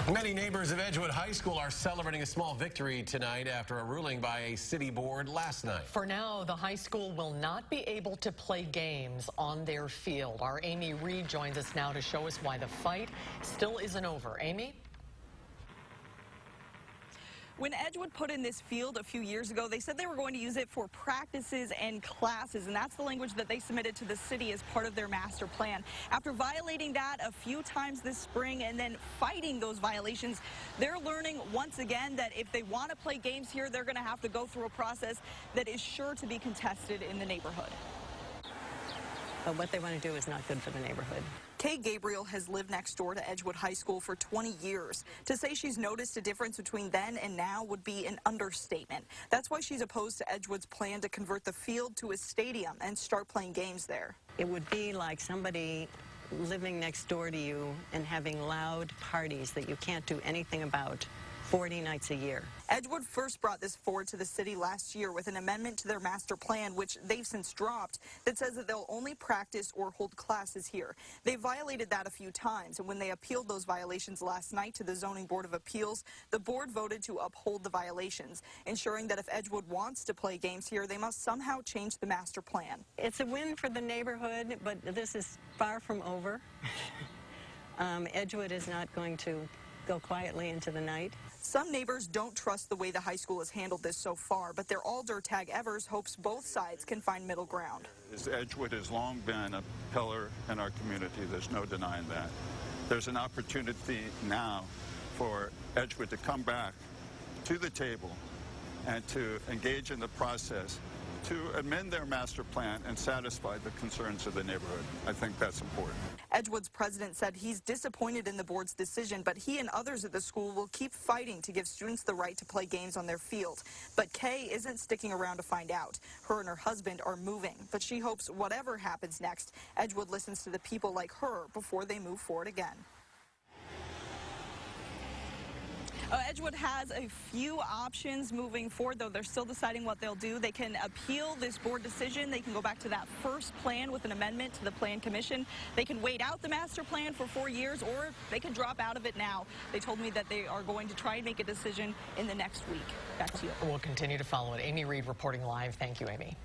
Many neighbors of Edgewood High School are celebrating a small victory tonight after a ruling by a city board last night. For now, the high school will not be able to play games on their field. Our Amy Reed joins us now to show us why the fight still isn't over. Amy? When Edgewood put in this field a few years ago, they said they were going to use it for practices and classes, and that's the language that they submitted to the city as part of their master plan. After violating that a few times this spring and then fighting those violations, they're learning once again that if they want to play games here, they're going to have to go through a process that is sure to be contested in the neighborhood. But what they want to do is not good for the neighborhood. Kay Gabriel has lived next door to Edgewood High School for 20 years. To say she's noticed a difference between then and now would be an understatement. That's why she's opposed to Edgewood's plan to convert the field to a stadium and start playing games there. It would be like somebody living next door to you and having loud parties that you can't do anything about 40 nights a year. Edgewood first brought this forward to the city last year with an amendment to their master plan, which they've since dropped, that says that they'll only practice or hold classes here. They violated that a few times, and when they appealed those violations last night to the Zoning Board of Appeals, the board voted to uphold the violations, ensuring that if Edgewood wants to play games here, they must somehow change the master plan. It's a win for the neighborhood, but this is far from over. Edgewood is not going to go quietly into the night. Some neighbors don't trust the way the high school has handled this so far, but their alder, Tag Evers, hopes both sides can find middle ground. Edgewood has long been a pillar in our community. There's no denying that. There's an opportunity now for Edgewood to come back to the table and to engage in the process to amend their master plan and satisfy the concerns of the neighborhood. I think that's important. Edgewood's president said he's disappointed in the board's decision, but he and others at the school will keep fighting to give students the right to play games on their field. But Kay isn't sticking around to find out. Her and her husband are moving, but she hopes whatever happens next, Edgewood listens to the people like her before they move forward again. Edgewood has a few options moving forward, though they're still deciding what they'll do. They can appeal this board decision. They can go back to that first plan with an amendment to the Plan Commission. They can wait out the master plan for 4 years, or they can drop out of it now. They told me that they are going to try and make a decision in the next week. Back to you. We'll continue to follow it. Amy Reed reporting live. Thank you, Amy.